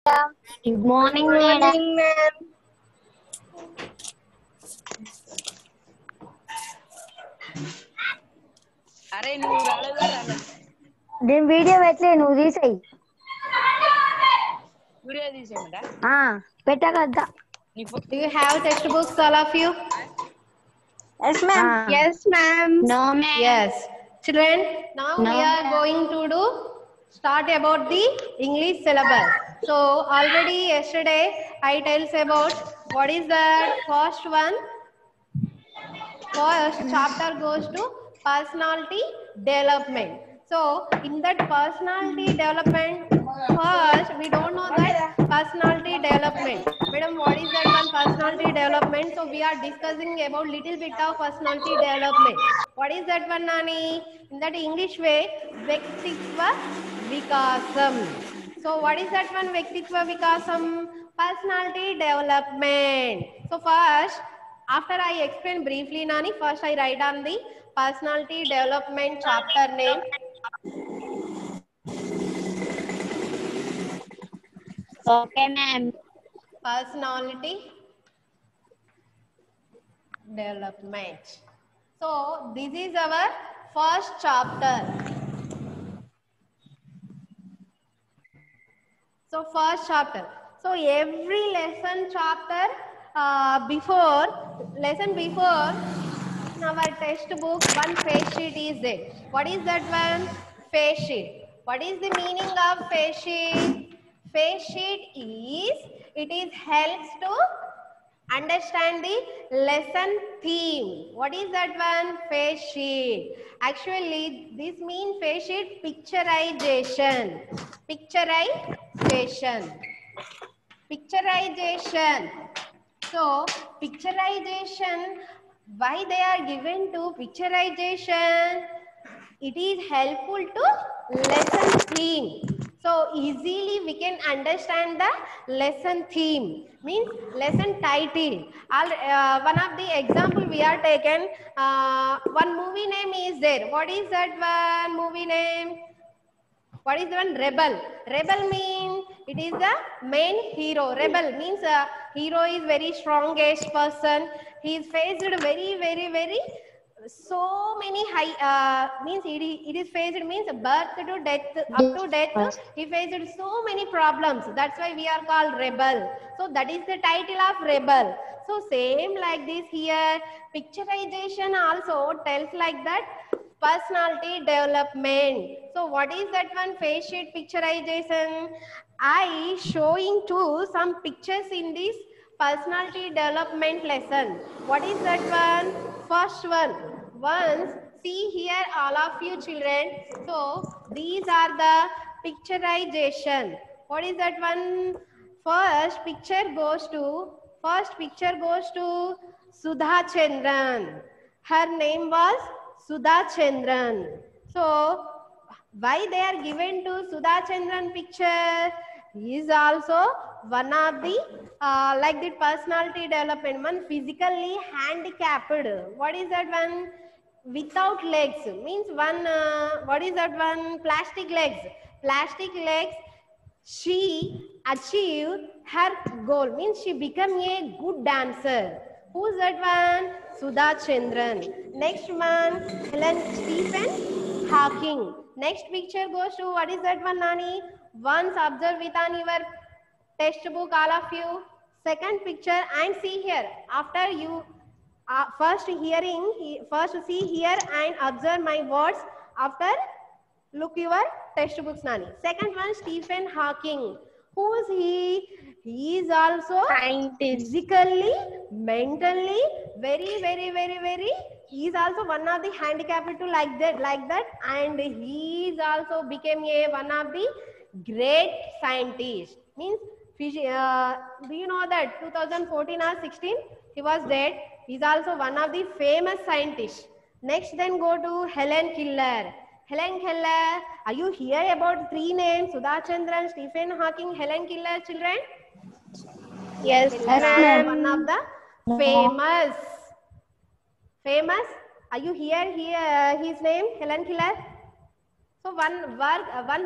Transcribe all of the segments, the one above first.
Good morning, Good madam. morning, ma'am. అరే నువ్వు రాలేదా రాలేదు నేను వీడియో పెట్టలే, నువ్వు తీసేయి. Video తీసేయమంట పెట్టగద్దా. Do you have textbooks, all of you? Yes, ma'am. Yes, ma'am. No, ma'am. Yes. Children, now No, we are ma'am. going to start about the English syllabus. So already yesterday I tells about what is that first one. First chapter goes to personality development. So in that personality development, first we don't know that personality development. Madam, what is that one personality development? So we are discussing about little bit of personality development. What is that one, Nani? In that English way, Vyaktitva Vikasam. So what is that one Vyaktitva Vikasam? Personality development. So first, after I explain briefly, Nani, first I write down the personality development chapter name. Okay, ma'am. Personality development. So this is our first chapter. So first chapter. So every lesson chapter before in our textbook one face sheet is there. What is that one? Face sheet. What is the meaning of face sheet? Face sheet is it is helps to understand the lesson theme. What is that one? Face sheet. Actually this means face sheet picturization. Picturization. So picturization, why they are given to picturization? It is helpful to lesson theme. So easily we can understand the lesson theme, means lesson title. One of the example we are taken, one movie name is there. What is that one movie name? What is the one? Rebel. Rebel means it is the main hero. Rebel means hero is very strongest person. He is faced very so many high means it is faced means birth to death, up to death he faced so many problems. That's why we are called rebel. So that is the title of rebel. So same like this here, picturization also tells like that personality development. So what is that one? Face sheet picturization. I showing to some pictures in this personality development lesson. What is that one? First one. Once see here, all of you children. So these are the picturization. What is that one? First picture goes to Sudha Chandran. Her name was Sudha Chandran. So why they are given to Sudha Chandran picture? He is also one of the like the personality development, one physically handicapped. What is that one? Without legs means one what is that one? Plastic legs. She achieved her goal, means she became a good dancer. Who's that one? Sudha Chandran. Next one, Stephen Hawking. Next picture goes to, what is that one, Nani? Once observe with on your textbook, all of you. Second picture, and see here. After you first see here and observe my words. After look your textbooks, Nani. Second one, Stephen Hawking. Who is he? He is also Scientist. physically, mentally very he is also one of the handicapped to like that, and he is also became one of the great scientists. Means do you know that 2014 or 16 he was dead? He is also one of the famous scientists. Next then go to Helen Keller. Are you hear about three names? Sudha Chandran, Stephen Hawking, Helen Keller, children? Yes, Helen, ma'am. one of the famous. Are you here his name? Helen Keller. So one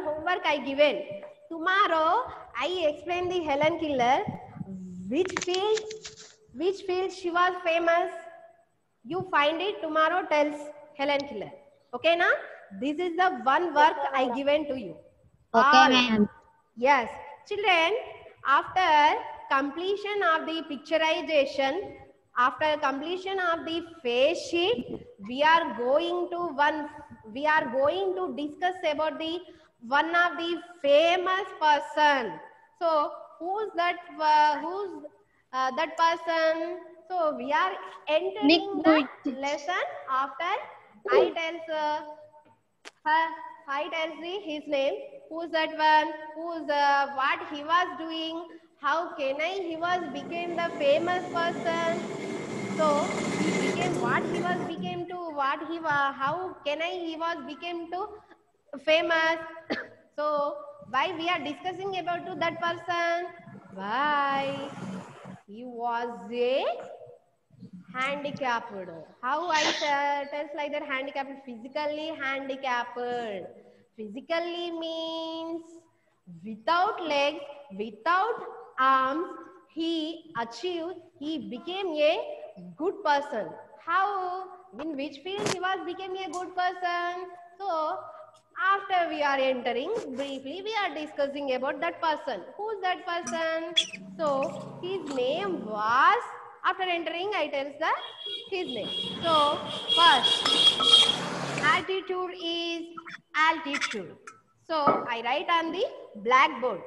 homework I given. tomorrow I explain the Helen Keller. Which field she was famous? You find it tomorrow tells Helen Keller. Okay, na? This is the one work I given to you. Okay, All. ma'am. Yes. Children, after completion of the picturization, after completion of the face sheet, we are going to discuss about the one of the famous person. So who's that person? So we are entering the lesson after I tells his name. Who's that one? Who's what he was doing? How Kenai he was became the famous person. So he became what he was became to what he was. How Kenai he was became to famous. So why we are discussing about to that person? Why he was a handicapped. How I tells like that handicapped? Physically handicapped. Physically means without legs, without arms, he became a good person. How? In which field he was became a good person? So after we are entering briefly, we are discussing about that person. Who's that person? So his name was, after entering I tells his name. So first altitude is altitude. So I write on the blackboard.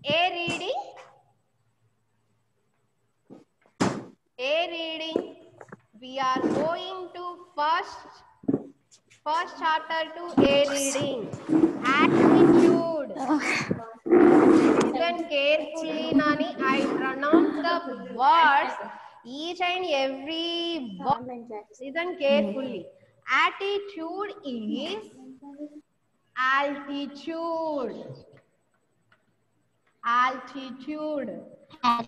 A reading. We are going to first chapter to A reading. Altitude. Listen carefully, Nani. I pronounce the words, each and every word. Listen carefully. Attitude is altitude. Altitude.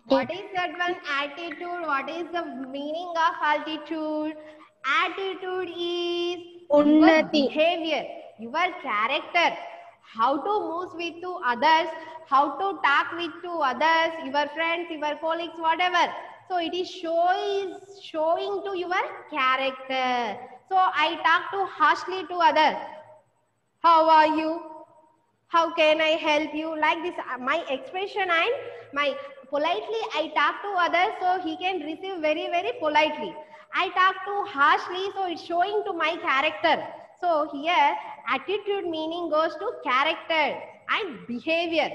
What is that one? Attitude. What is the meaning of altitude? Attitude is your behavior, your character, how to move with to others, how to talk with to others, your friends, your colleagues, whatever. So it is showing to your character. So I talk to harshly to others. How are you? How can I help you? Like this, my expression and my politely I talk to others, so he can receive very, very politely. I talk too harshly, so it's showing to my character. So here, attitude meaning goes to character and behavior.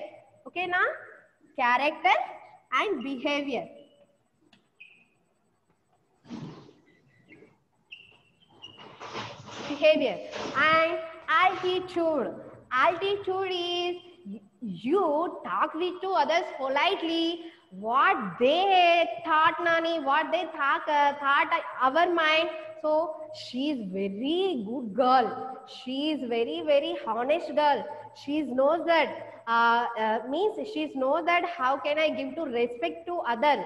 Okay, now? Character and behavior. Behavior and altitude. Altitude is you talk with to others politely. What they thought, Nani, what they thought our mind. So she is very good girl. She is very, very honest girl. She knows that means she knows that how can I give to respect to other.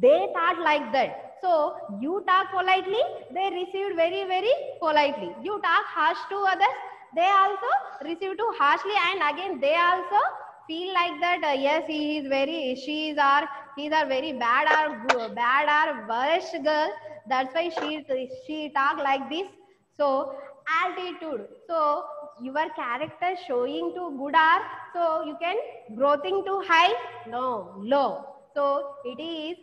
They thought like that. So you talk politely, they received very, very politely. You talk harsh to others, they also receive too harshly, and again they also feel like that yes, he is very, he's are very bad or worst girl. That's why she talk like this. So altitude. So your character showing to good or so you can growing to high, no, low. So it is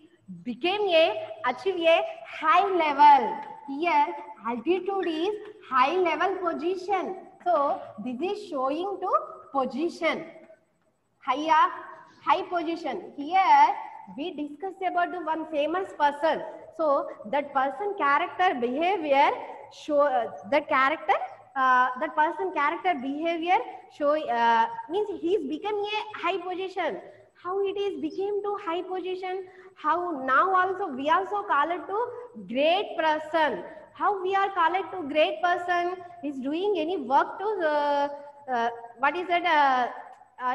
became achieve a high level. Here altitude is high level position. So this is showing to position. High position. Here we discuss about the one famous person. So that person character behavior show that person character behavior show means he's become a high position. How it is became to high position? How now also we also call it to great person. How we are called to great person is doing any work to what is that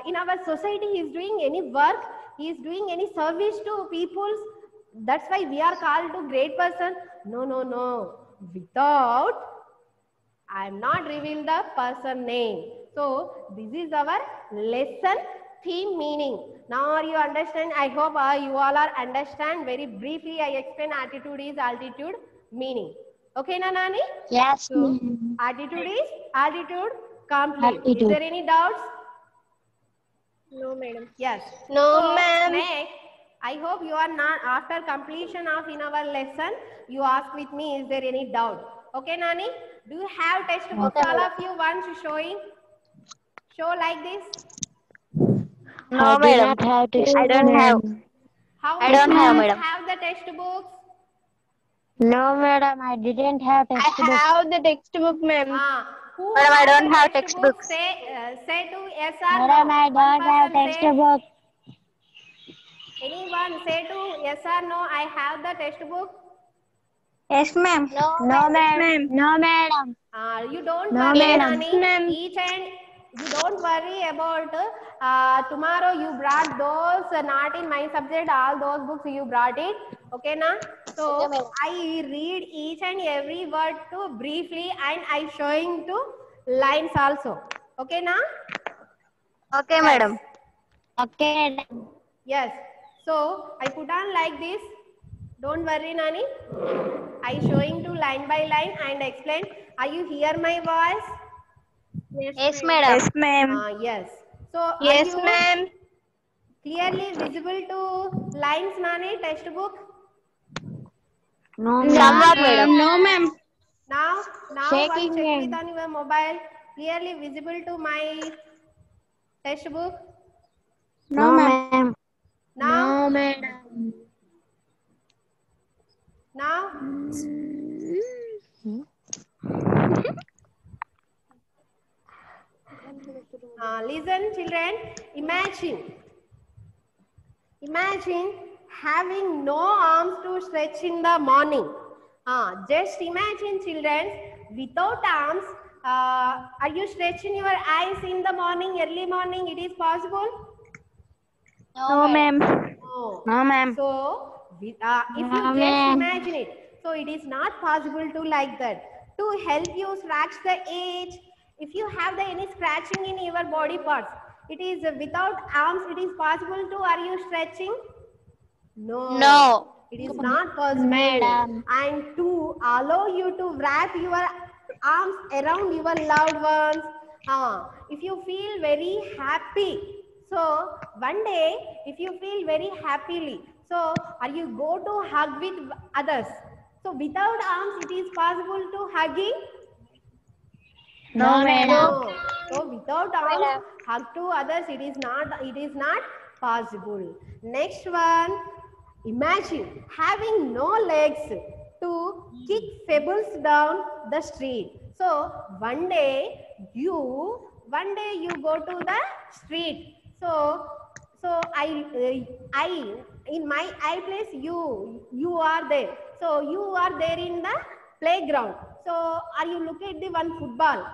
in our society he is doing any work, he is doing any service to people. That's why we are called to great person. No. Without I am not reveal the person name. So this is our lesson theme meaning. Now are you understand? I hope you all are understand. Very briefly I explain attitude is altitude meaning. Okay, na Nani? Yes, So ma'am. attitude is altitude complete. Is Attitude. there any doubts? No, madam. Yes. No, So, ma'am. next, I hope you are not, after completion of in our lesson, you ask with me, is there any doubt? Okay, Nani? Do you have textbooks, all of you once showing? Show like this? No, I do madam. not have textbook, I don't have. ma'am. How I many don't have, students madam. have the textbooks? No, madam, I didn't have I textbook. have the textbook, ma'am. Who Madam, I has don't the have textbook? textbooks. Say to yes or Madam, no. I One don't have person say, textbook. anyone say to yes or no, I have the textbook. Yes, ma'am. No, Yes, madam. ma'am. No, madam. You don't No, worry, Yes, madam. Nani. ma'am. Each and you don't worry about tomorrow you brought those not in my subject, all those books you brought it. Okay, na? So I read each and every word to briefly and I showing to lines also. Okay, na? Okay, madam. Okay, madam. Yes. So I put on like this. Don't worry, Nani. I showing to line by line and explain. Are you hear my voice? Yes, madam. Yes, ma'am. Yes. So are Yes, you ma'am. clearly visible to lines, Nani, textbook? No, Somewhat, madam. madam. No, ma'am. Now Shaking one check hand. with on your mobile. Clearly visible to my textbook. No, ma'am. Now, No, madam. now, listen, children. Imagine having no arms to stretch in the morning. Just imagine, children, without arms. Are you stretching your eyes in the morning, early morning? It is possible? No, ma'am. No. No, ma'am. So, if you No, just ma'am. imagine it, so it is not possible to like that. To help you scratch the edge, if you have any scratching in your body parts, it is without arms, it is possible to, are you stretching? No. No. It is not possible. Madam. And to allow you to wrap your arms around your loved ones, if you feel very happy, so one day if you feel very happily, so are you go to hug with others? So without arms it is possible to hugging? No, madam. No. So without arms hug to others it is not possible. Next one, imagine having no legs to kick pebbles down the street. So one day you go to the street. So I in my place you are there. So you are there in the playground. So are you look at the one football?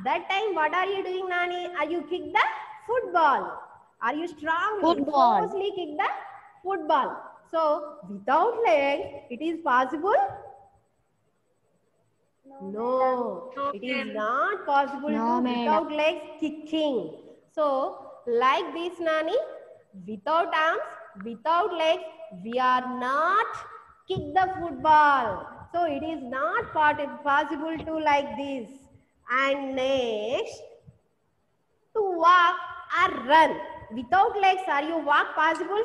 That time what are you doing, Nani? Are you kick the football? Are you strongly Football. forcefully kick the football? So without legs it is possible? No, it is not possible No, to madam. without legs kicking. So like this, Nani, without arms, without legs, we are not kick the football. So it is not possible to like this. And next, to walk or run. Without legs, are you walk possible?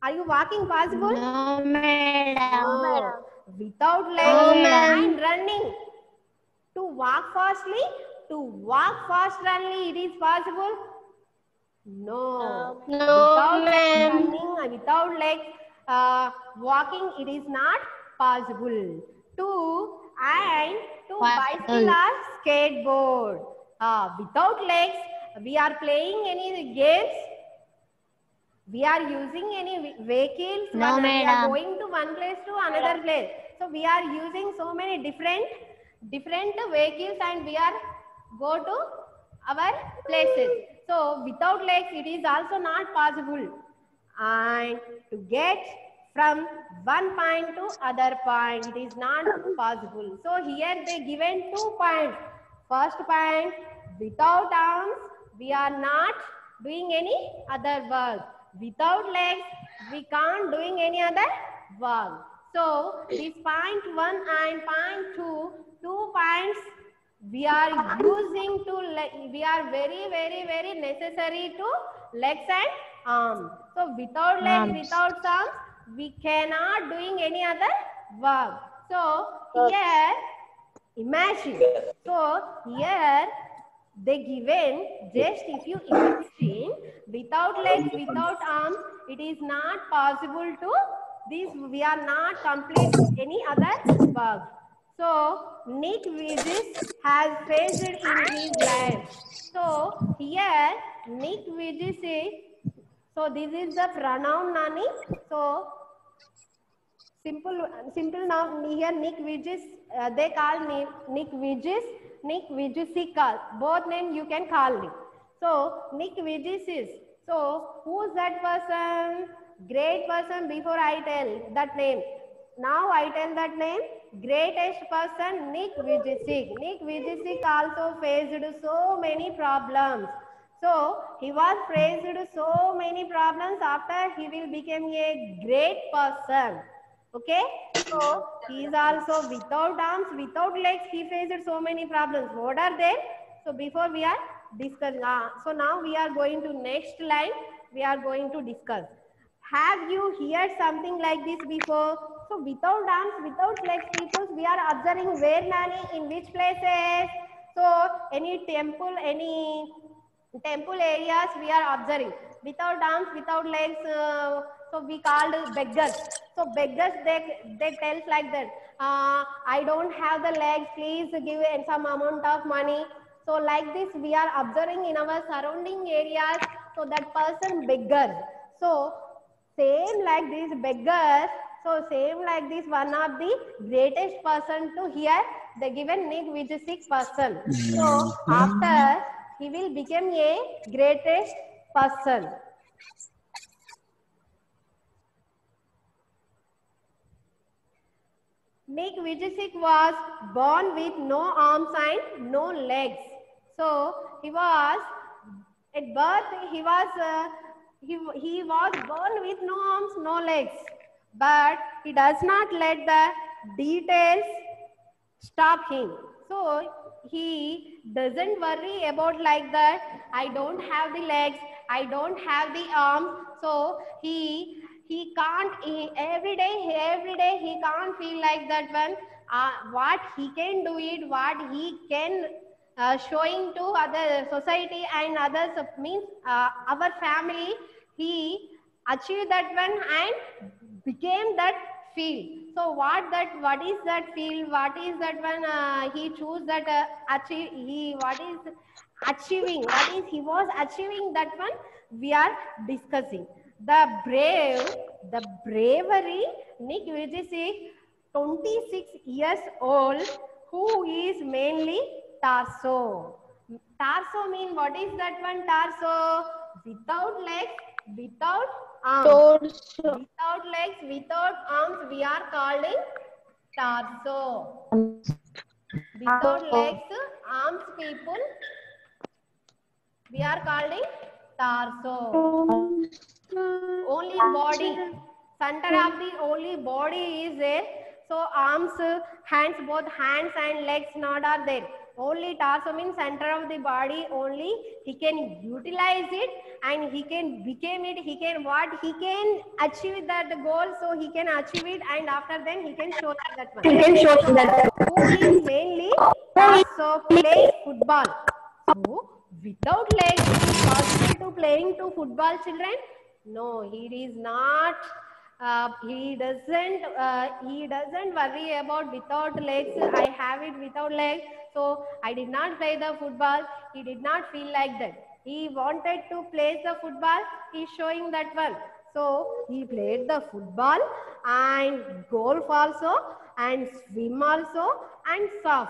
Are you walking possible? No, madam. No. Without legs No, madam. and running. To walk fastly, runly, it is possible? No. No, ma'am. Running, without legs, walking, it is not possible. To bicycle or skateboard. Without legs, we are playing any games? We are using any vehicles? No, we are madam. going to one place to another place. So we are using so many different vehicles and we are go to our places. So without legs it is also not possible. And to get from one point to other point, it is not possible. So here they given 2 points. First point, without arms we are not doing any other work. Without legs, we can't doing any other work. So this point 1 and point 2, 2 points we are using to, we are very necessary to legs and arms. So without legs, without arms, we cannot doing any other work. So here, imagine. So here they given, just if you imagine, without legs, without arms, it is not possible to this, we are not complete any other work. So Nick Vujicic has faced it in his life. So here Nick Vujicic, so this is the pronoun Nani. So simple now here Nick Vujicic, they call me Nick Vujicic, Nick Vujicic, both name you can call me. So Nick Vujicic, so who's that person? Great person. Before I tell that name, now I tell that name. Greatest person, Nick Vujicic. Nick Vujicic also faced so many problems. So he was faced so many problems. After he will become a great person. Okay, so he is also without arms, without legs. He faced so many problems. What are they? So before we are discussing, so now we are going to next line. We are going to discuss. Have you heard something like this before? So without arms, without legs, people, we are observing where, Nani, in which places? So any temple areas we are observing. Without arms, without legs, so we called beggars. So beggars, they tells like that, I don't have the legs, please give some amount of money. So like this we are observing in our surrounding areas. So that person beggar. So same like this beggars. So same like this, one of the greatest person to here, the given Nick Vujicic person. So after he will become a greatest person. Nick Vujicic was born with no arms and no legs. So he was at birth. He was born with no arms, no legs. But he does not let the details stop him. So he doesn't worry about like that. I don't have the legs. I don't have the arms. So he can't, every day he can't feel like that one. What he can do it, what he can showing to other society and others, means our family, he achieved that one and became that field. So what is that field? What is that one? He chose that achieve. What is achieving? What is he was achieving that one? We are discussing. The bravery, Nick Vujicic, 26 years old, who is mainly torso. Torso mean what is that one? Torso, without legs, without arms. Without legs, without arms, we are calling torso. Without legs, arms people, we are calling torso. Only body, center of the only body is there. So arms, hands, both hands and legs not are there. Only torso means center of the body only. He can utilize it and he can become it. He can what he can achieve that goal. So he can achieve it and after then he can show that one. He can show that. Who is mainly torso play football. So without legs, it is possible to playing to football, children? No, he is not. He doesn't worry about without legs. I have it without legs, so I did not play the football. He did not feel like that. He wanted to play the football. He is showing that one. So he played the football and golf also and swim also and surf.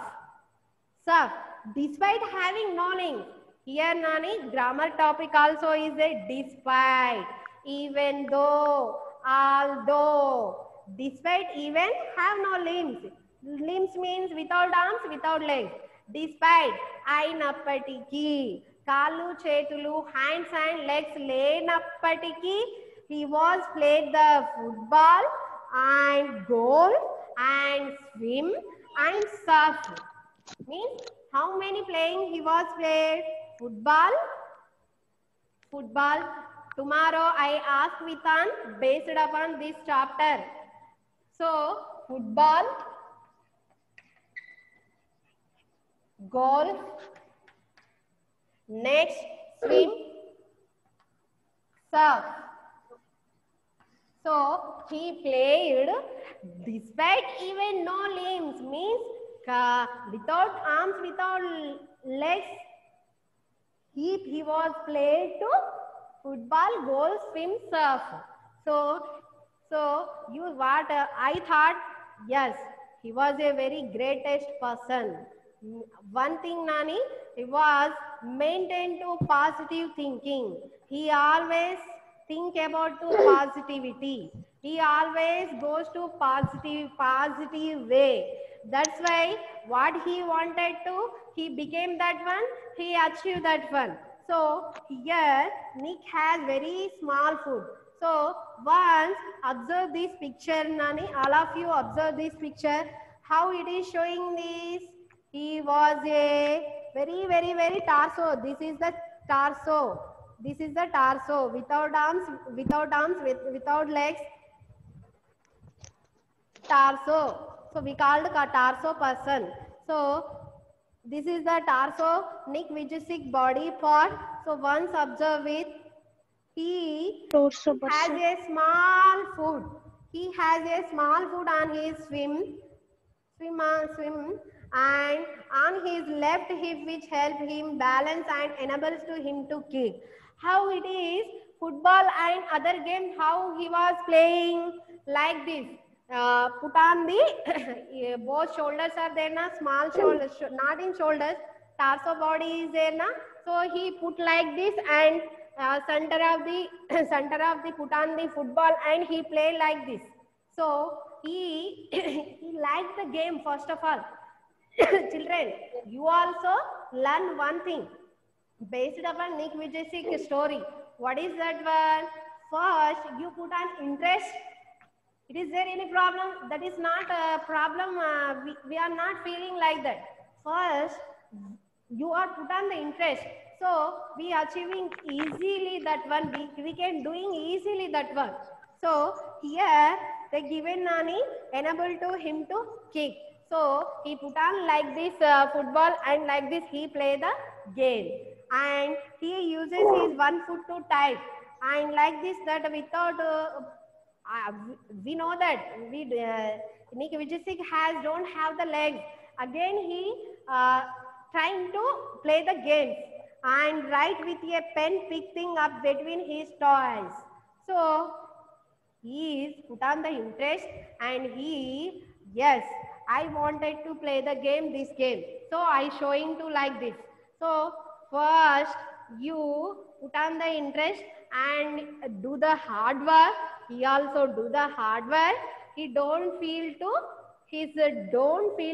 Despite having no limbs. Here, Nani, grammar topic also is a despite, even though, although, despite, even, have no limbs. Limbs means without arms, without legs. Despite, ainapatiki, కాళ్ళు చేతులు hands and legs లేనప్పటికీ he was played the football and golf and swim and surf. Means how many playing he was played? Football. Tomorrow I ask Vitan based upon this chapter. So football, golf, next swim, surf. So he played despite even no limbs, means without arms, without legs. He was played to football, golf, swim, surf. So you what I thought, yes, he was a very greatest person. One thing, Nani, he was maintained to positive thinking. He always think about to positivity. He always goes to positive way. That's why what he wanted to, he became that one, he achieved that one. So here Nick has very small foot. So once observe this picture, Nani, all of you observe this picture, how it is showing this. He was a very torso. This is the torso. This is the torso, without arms, without legs. Torso. So we called a torso person. So this is the torso, Nick Vujicic body part. So once observe it, he has a small foot. He has a small foot on his swim, and on his left hip, which help him balance and enables to him to kick. How it is football and other games, how he was playing like this. Put on the both shoulders are there na, small shoulders, not in shoulders, torso body is there na. So he put like this, and center of the put on the football, and he play like this. So he liked the game. First of all, children, you also learn one thing based upon Nick Vujicic story. What is that one? First, you put on interest. Is there any problem? That is not a problem. We are not feeling like that. First, you are put on the interest. So we achieving easily that one. We can doing easily that one. So here they given Nani enable to him to kick. So he put on like this football, and like this he play the game. And he uses his one foot to type. And like this, that without we know that Nick Vujicic don't have the legs. Again he trying to play the games and write with a pen, picking up between his toys. So he is put on the interest, and he, yes, I wanted to play the game, this game. So I showing to like this. So first you put on the interest and do the hard work. He also do the hard work. He don't feel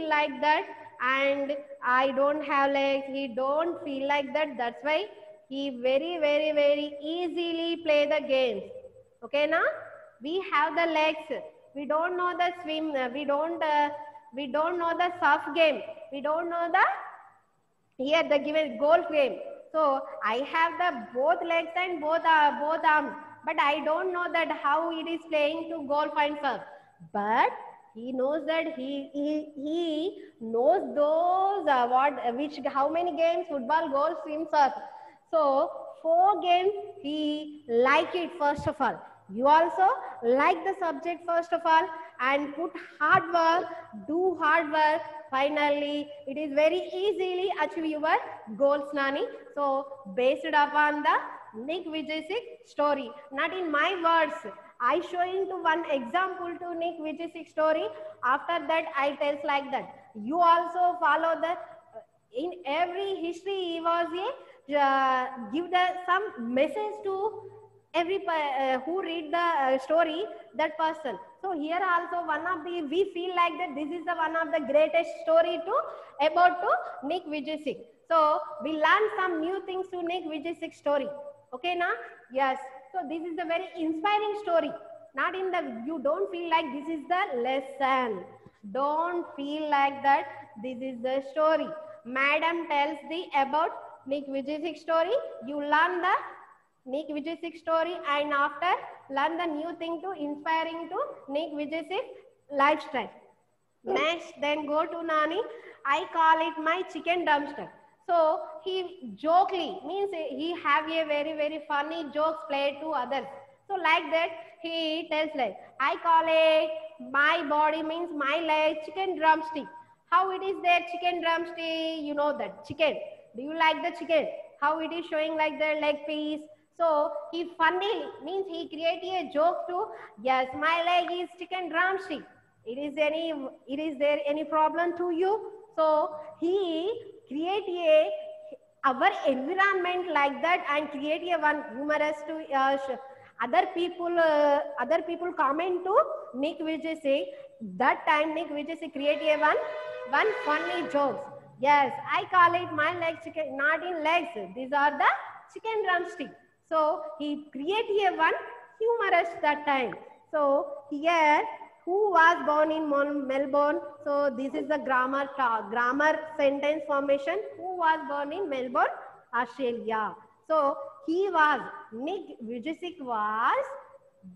like that, and I don't have legs. He don't feel like that. That's why he very easily play the games. Okay, now we have the legs. We don't know the swim. We don't know the surf game. We don't know the here the given golf game. So I have the both legs and both arms, but I don't know that how it is playing to golf and surf. But he knows that he knows those how many games: football, golf, swim, surf. So 4 games he like it. First of all, you also like the subject first of all, and put hard work, do hard work. Finally, it is very easily achieve your goals, Nani. So based upon the Nick Vujicic story, not in my words, I showing to one example to Nick Vujicic story. After that, I tells like that. You also follow the in every history. He was give the some message to every who read the story, that person. So here also one of the, we feel like that this is the one of the greatest story to about to Nick Vujicic. So we learn some new things to Nick Vijay story. Okay, na? Yes. So this is a very inspiring story. Not in the, you don't feel like this is the lesson. Don't feel like that this is the story. Madam tells the about Nick Vijay story. You learn the Nick Vijay story, and after learn the new thing to inspiring to Nick Vijay lifestyle. Next, then go to Nani. I call it my chicken dumpster. So he jokingly means he have a very funny jokes played to others. So like that he tells like I call it my body means my leg chicken drumstick. How it is there chicken drumstick? You know that chicken. Do you like the chicken? How it is showing like the leg piece? So he funny means he create a joke to yes my leg is chicken drumstick. It is there any problem to you? So he create our environment like that and create a one humorous to other people comment to Nick Vijay say that time Nick Vijay say create a one funny jokes. Yes, I call it my leg chicken, not in legs. These are the chicken drumstick. So he create a one humorous that time. So here who was born in Melbourne? So this is the grammar sentence formation. Who was born in Melbourne, Australia? So he was Nick Vujicic was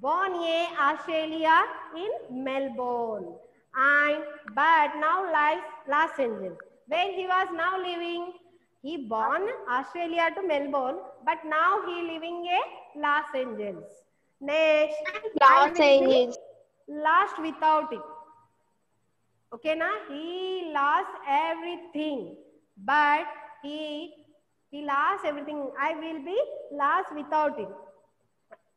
born in Australia in Melbourne, and but now lies Los Angeles. Where he was now living? He born Australia to Melbourne, but now he living in Los Angeles. Next, Los Angeles. Lost without it. Okay, na? He lost everything, but he lost everything. I will be lost without it.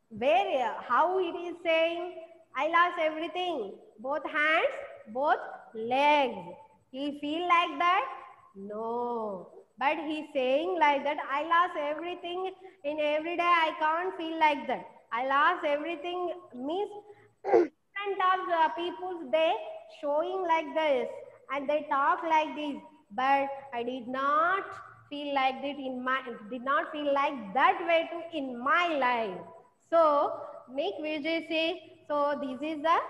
Where, how it is saying, I lost everything. Both hands, both legs. He feel like that? No. But he's saying like that, I lost everything in every day. I can't feel like that. I lost everything means front of people they showing like this and they talk like this, but I did not feel like that way to in my life. So Nick Vijay say, so this is the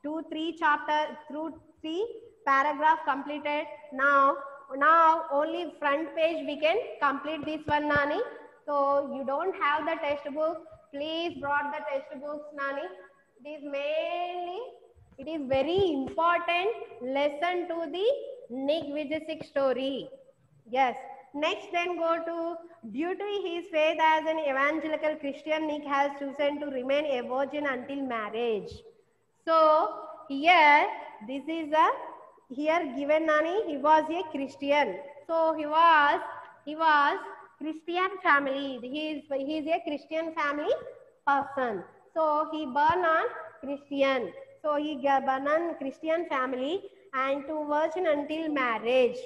2-3 chapter through 3 paragraph completed. Now only front page we can complete this one, Nani. So you don't have the textbook, please brought the textbooks, Nani. It is very important lesson to the Nick Vijay story. Yes. Next, then go to due to his faith as an evangelical Christian, Nick has chosen to remain a virgin until marriage. So here, this is a here given Nani. He was a Christian. So he was Christian family. He is a Christian family person. So he born on Christian. So he born on Christian family and to virgin until marriage.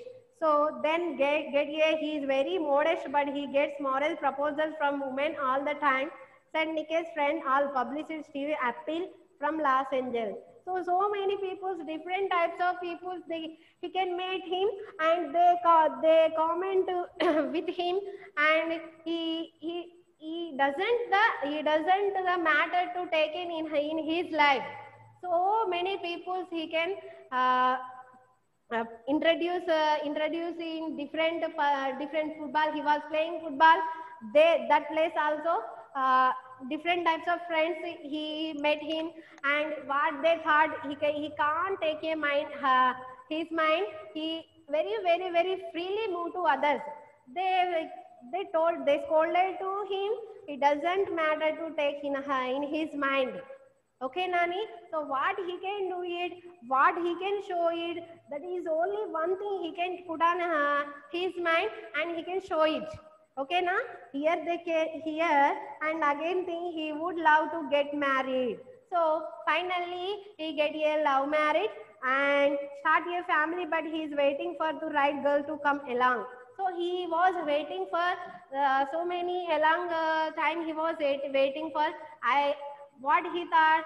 So then he is very modest, but he gets moral proposals from women all the time. Said Nick's friend, all publicist Steve Apple from Los Angeles. So many people, different types of people, he can meet him and they comment with him, and he doesn't matter to take in his life. So many people he can introducing different football. He was playing football. That place also different types of friends he met him, and what they thought he can't take a mind his mind. He very freely move to others. They scolded to him. It doesn't matter to take in his mind. Okay, Nani. So what he can do it, what he can show it, that is only one thing he can put on his mind and he can show it. Okay, na? Here and again think he would love to get married. So finally he get a love marriage and start a family, but he is waiting for the right girl to come along. So he was waiting for so many long time. He was waiting for what he thought.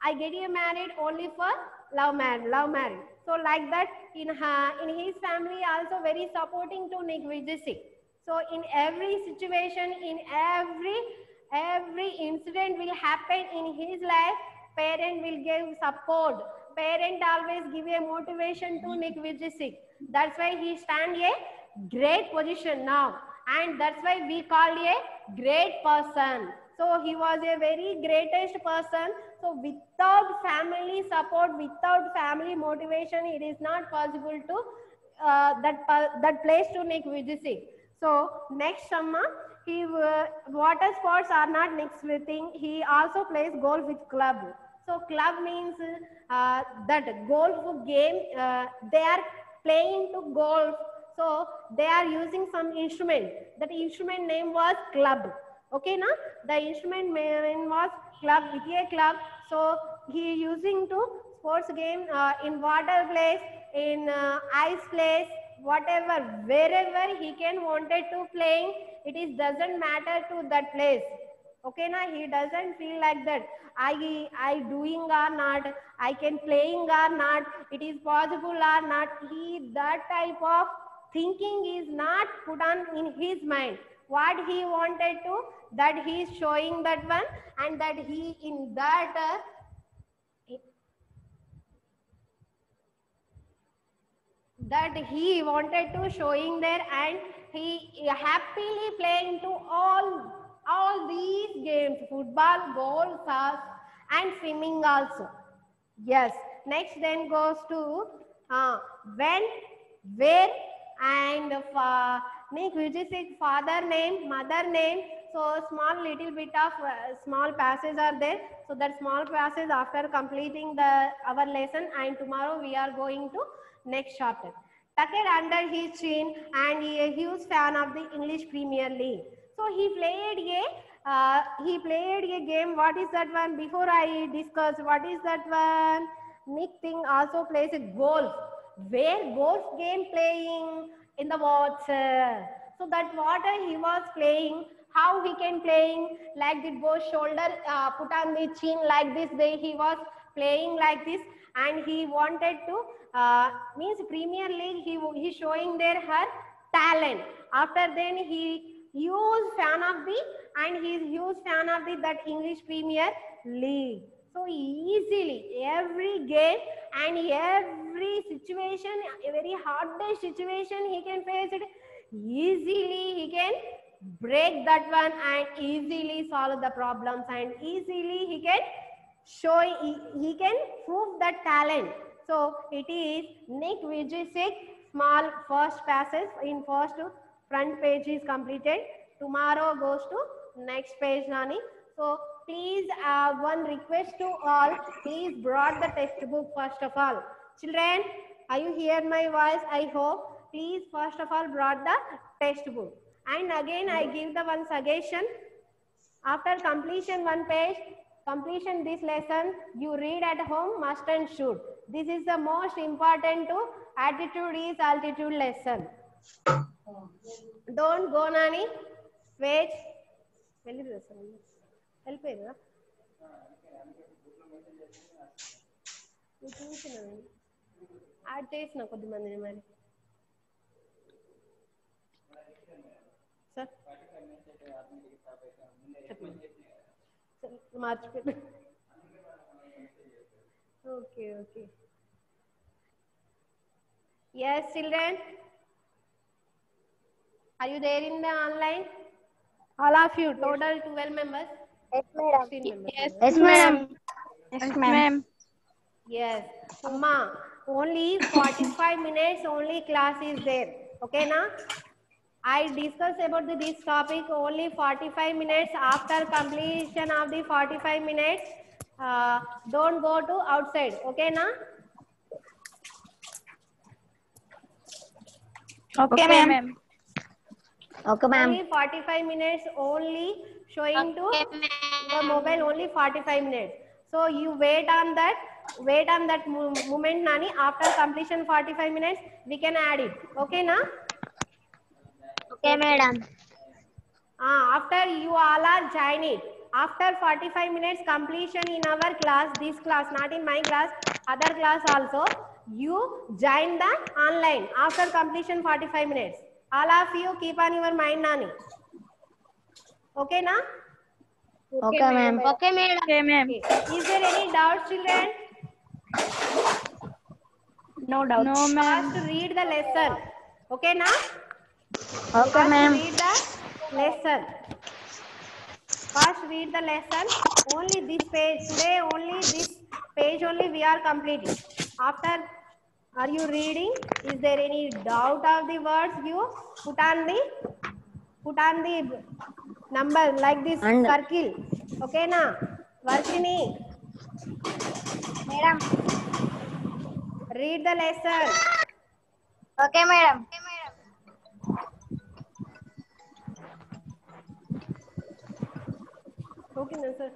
I get you married only for love marriage. So like that, in his family also very supporting to Nick Vijay. So in every situation, in every incident will happen in his life, parent will give support. Parent always give a motivation to Nick Vijay. That's why he stand a great position now, and that's why we call a great person. So he was a very greatest person. So without family support, without family motivation, it is not possible to that place to Nick Vijay. So next summer, he water sports are not next thing. He also plays golf with club. So club means that golf game. They are playing to golf. So they are using some instrument. That instrument name was club. Okay, na? The instrument name was club. With a club. So he using to sports game in water place, in ice place, whatever, wherever he can wanted to playing, it is doesn't matter to that place. Okay, na? He doesn't feel like that. I doing or not, I can playing or not, it is possible or not. He that type of thinking is not put on in his mind. What he wanted to, that he is showing that one, and that he in that that he wanted to showing there, and he happily playing to all these games, football, golf, and swimming also. Yes. Next then goes to when, where, and Nick Vijay father name, mother name. So small little bit of small passages are there. So that small passage after completing our lesson, and tomorrow we are going to next chapter. Tucked under his chin, and he a huge fan of the English Premier League. So he played a game. What is that one? Before I discuss what is that one, Nick thing also plays a golf. Where golf game playing in the water. So that water he was playing. How he can playing like the both shoulder put on the chin like this. He was playing like this, and he wanted to means Premier League. He showing there her talent. After then he huge fan of the, and he is huge fan of the that English Premier League. So easily every game and every situation, a very hard day situation, he can face it easily. He can break that one and easily solve the problems, and easily he can show, he can prove that talent. So it is Nick Vijay small first passage in first front page is completed. Tomorrow goes to next page, Nani. So please, one request to all, please brought the textbook first of all. Children, are you hear my voice? I hope. Please first of all brought the textbook. And again I give the one suggestion. After completion one page, completion this lesson, you read at home must and should. This is the most important to attitude is altitude lesson. Don't go, Nani. Wait. Help me. Add చేసిన కొద్దిమందిని మరి sir మార్చిపోయి okay. Yes, children, are you there in the online? All of you, total 12 members. Yes, madam. 16 members. Yes, madam. Yes, ma'am. Yes, Amma, only 45 minutes only class is there. Okay, na? I discussed about this topic only 45 minutes. After completion of the 45 minutes, don't go to outside. Okay, na? Okay, ma'am. Okay, ma'am. Only 45 minutes only showing to the mobile, only 45 minutes. So you wait on that moment, Nani. After completion 45 minutes, we can add it. Okay, na? Okay, madam. After you all are join it. After 45 minutes completion in our class, this class, not in my class, other class also, you join the online after completion 45 minutes. All of you keep on your mind, Nani. Okay, na? Okay, ma'am. Okay, madam. Okay, ma'am. Okay. Is there any doubt, children? No doubt. No, ma'am. First read the lesson. Okay, na? Okay, First ma'am. read the lesson. First read the lesson. Only this page. Today only this page only we are completing. After, are you reading? Is there any doubt of the words? You put on the number like this circle. Okay, na? Varshini. Madam. Read the lesson. Okay, madam. Okay, no, sir.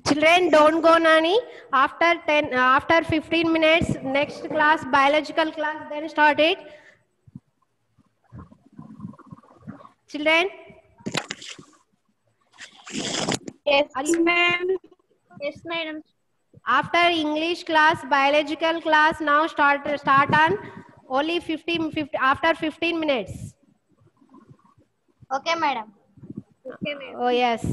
Children, don't go, Nani. After 15 minutes, next class, biological class, then start it. Children? Yes, Are you- ma'am. Yes, madam. After English class, biological class, now start on only 50 after 15 minutes. Okay, madam. Okay, madam. Oh, yes.